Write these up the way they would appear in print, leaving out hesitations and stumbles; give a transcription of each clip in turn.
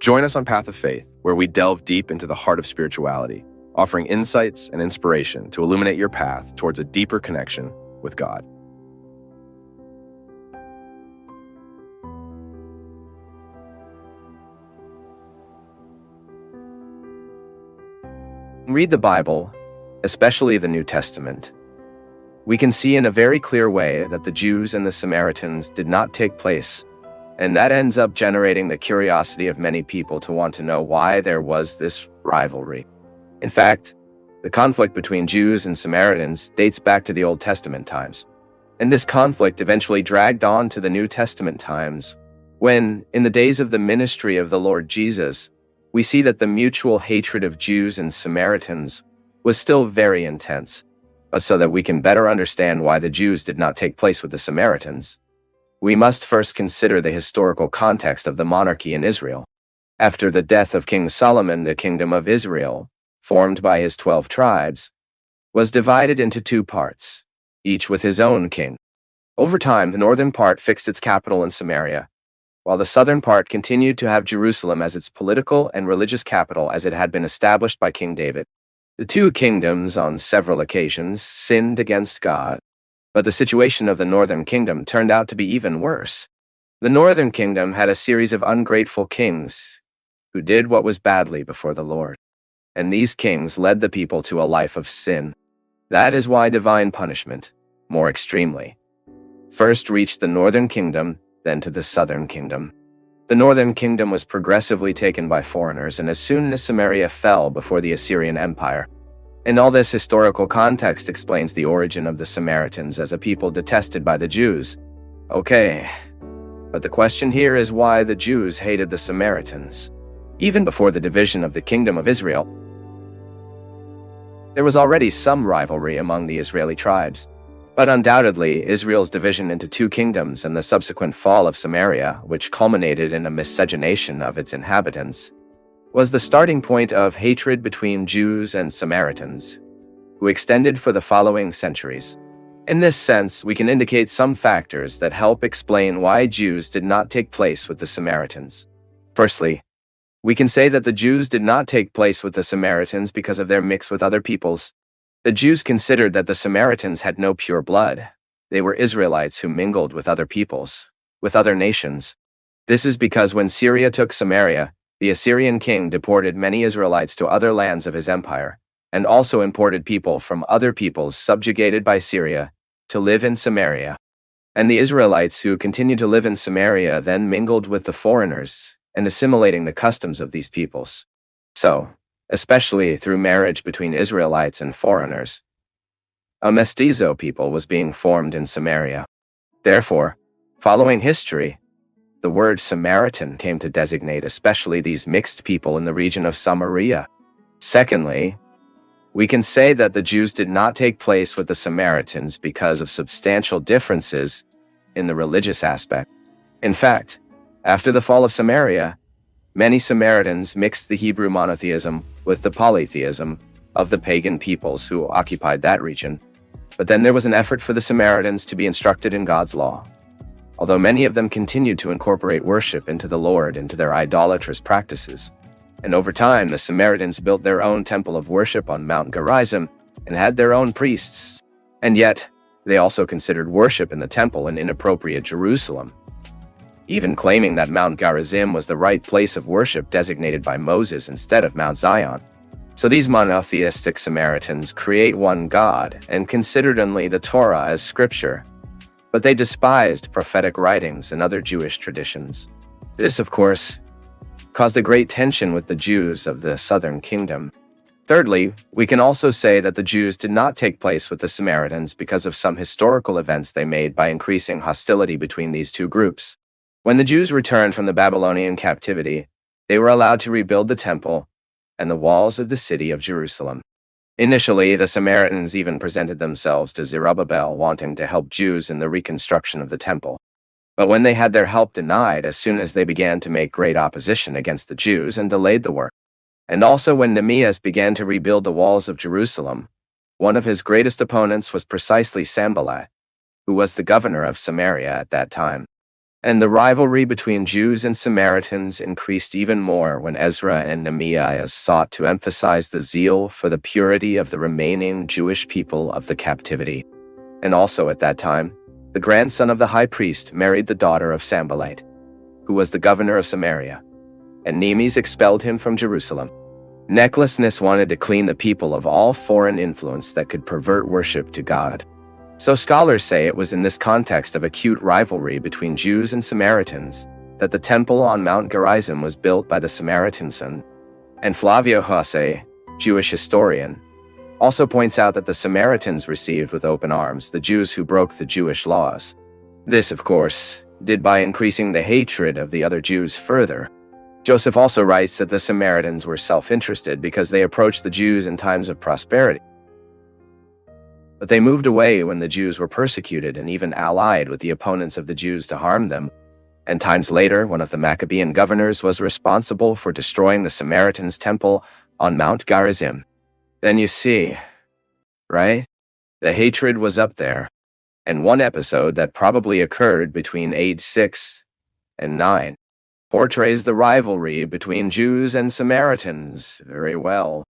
Join us on Path of Faith, where we delve deep into the heart of spirituality, offering insights and inspiration to illuminate your path towards a deeper connection with God. Read the Bible, especially the New Testament. We can see in a very clear way that the Jews and the Samaritans did not take place, and that ends up generating the curiosity of many people to want to know why there was this rivalry. In fact, the conflict between Jews and Samaritans dates back to the Old Testament times, and this conflict eventually dragged on to the New Testament times, when, in the days of the ministry of the Lord Jesus, we see that the mutual hatred of Jews and Samaritans was still very intense. But so that we can better understand why the Jews did not take place with the Samaritans, we must first consider the historical context of the monarchy in Israel. After the death of King Solomon, the kingdom of Israel, formed by his 12 tribes, was divided into two parts, each with his own king. Over time, the northern part fixed its capital in Samaria, while the southern part continued to have Jerusalem as its political and religious capital as it had been established by King David. The two kingdoms, on several occasions, sinned against God, but the situation of the northern kingdom turned out to be even worse. The northern kingdom had a series of ungrateful kings who did what was badly before the Lord, and these kings led the people to a life of sin. That is why divine punishment, more extremely, first reached the northern kingdom, then to the southern kingdom. The northern kingdom was progressively taken by foreigners, and as soon as Samaria fell before the Assyrian Empire. And all this historical context explains the origin of the Samaritans as a people detested by the Jews. Okay, but the question here is why the Jews hated the Samaritans. Even before the division of the kingdom of Israel, there was already some rivalry among the Israeli tribes. But undoubtedly, Israel's division into two kingdoms and the subsequent fall of Samaria, which culminated in a miscegenation of its inhabitants, was the starting point of hatred between Jews and Samaritans, who extended for the following centuries. In this sense, we can indicate some factors that help explain why Jews did not take place with the Samaritans. Firstly, we can say that the Jews did not take place with the Samaritans because of their mix with other peoples. The Jews considered that the Samaritans had no pure blood. They were Israelites who mingled with other peoples, with other nations. This is because when Syria took Samaria, the Assyrian king deported many Israelites to other lands of his empire, and also imported people from other peoples subjugated by Syria to live in Samaria. And the Israelites who continued to live in Samaria then mingled with the foreigners and assimilating the customs of these peoples. So, especially through marriage between Israelites and foreigners, a mestizo people was being formed in Samaria. Therefore, following history, the word Samaritan came to designate especially these mixed people in the region of Samaria. Secondly, we can say that the Jews did not take place with the Samaritans because of substantial differences in the religious aspect. In fact, after the fall of Samaria, many Samaritans mixed the Hebrew monotheism with the polytheism of the pagan peoples who occupied that region. But then there was an effort for the Samaritans to be instructed in God's law. Although many of them continued to incorporate worship into the Lord into their idolatrous practices. And over time, the Samaritans built their own temple of worship on Mount Gerizim and had their own priests. And yet, they also considered worship in the temple an inappropriate Jerusalem, even claiming that Mount Gerizim was the right place of worship designated by Moses instead of Mount Zion. So these monotheistic Samaritans create one God and considered only the Torah as scripture, but they despised prophetic writings and other Jewish traditions. This, of course, caused a great tension with the Jews of the southern kingdom. Thirdly, we can also say that the Jews did not take place with the Samaritans because of some historical events they made by increasing hostility between these two groups. When the Jews returned from the Babylonian captivity, they were allowed to rebuild the temple and the walls of the city of Jerusalem. Initially, the Samaritans even presented themselves to Zerubbabel, wanting to help Jews in the reconstruction of the temple. But when they had their help denied as soon as they began to make great opposition against the Jews and delayed the work. And also when Nehemiah began to rebuild the walls of Jerusalem, one of his greatest opponents was precisely Sanballat, who was the governor of Samaria at that time. And the rivalry between Jews and Samaritans increased even more when Ezra and Nehemiah sought to emphasize the zeal for the purity of the remaining Jewish people of the captivity. And also at that time, the grandson of the high priest married the daughter of Sanballat, who was the governor of Samaria, and Nemes expelled him from Jerusalem. Necklaceness wanted to clean the people of all foreign influence that could pervert worship to God. So scholars say it was in this context of acute rivalry between Jews and Samaritans that the temple on Mount Gerizim was built by the Samaritans, and Flavio Jose, Jewish historian, also points out that the Samaritans received with open arms the Jews who broke the Jewish laws. This, of course, did by increasing the hatred of the other Jews further. Joseph also writes that the Samaritans were self-interested because they approached the Jews in times of prosperity. But they moved away when the Jews were persecuted and even allied with the opponents of the Jews to harm them. And times later, one of the Maccabean governors was responsible for destroying the Samaritans' temple on Mount Gerizim. Then you see, right? The hatred was up there. And one episode that probably occurred between age 6 and 9 portrays the rivalry between Jews and Samaritans very well.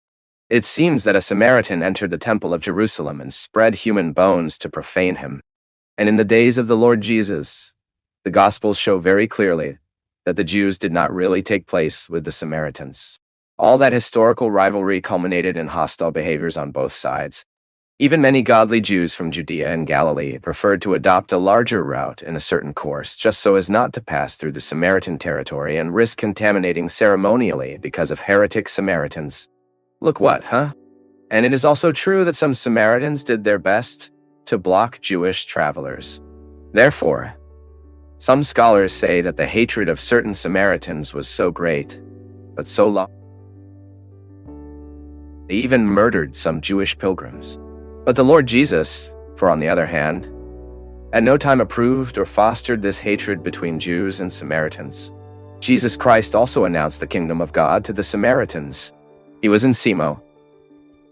It seems that a Samaritan entered the temple of Jerusalem and spread human bones to profane him. And in the days of the Lord Jesus, the Gospels show very clearly that the Jews did not really take place with the Samaritans. All that historical rivalry culminated in hostile behaviors on both sides. Even many godly Jews from Judea and Galilee preferred to adopt a larger route in a certain course just so as not to pass through the Samaritan territory and risk contaminating ceremonially because of heretic Samaritans. Look what, huh? And it is also true that some Samaritans did their best to block Jewish travelers. Therefore, some scholars say that the hatred of certain Samaritans was so great, but so long, they even murdered some Jewish pilgrims. But the Lord Jesus, for on the other hand, at no time approved or fostered this hatred between Jews and Samaritans. Jesus Christ also announced the kingdom of God to the Samaritans. He was in Simo,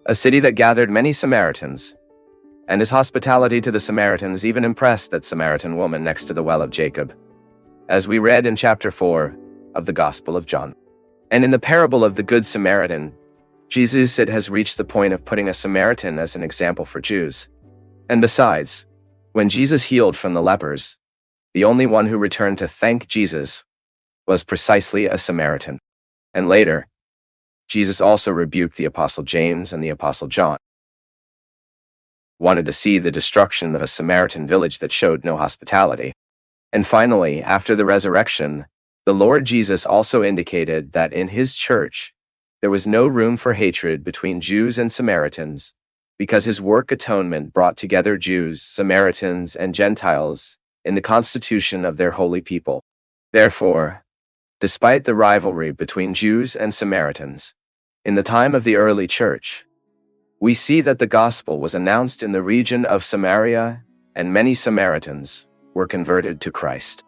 a city that gathered many Samaritans, and his hospitality to the Samaritans even impressed that Samaritan woman next to the well of Jacob, as we read in chapter 4 of the Gospel of John. And in the parable of the Good Samaritan, Jesus has reached the point of putting a Samaritan as an example for Jews. And besides, when Jesus healed from the lepers, the only one who returned to thank Jesus was precisely a Samaritan. And later, Jesus also rebuked the Apostle James and the Apostle John, wanted to see the destruction of a Samaritan village that showed no hospitality. And finally, after the resurrection, the Lord Jesus also indicated that in his church, there was no room for hatred between Jews and Samaritans, because his work atonement brought together Jews, Samaritans, and Gentiles in the constitution of their holy people. Therefore, despite the rivalry between Jews and Samaritans, in the time of the early church, we see that the gospel was announced in the region of Samaria, and many Samaritans were converted to Christ.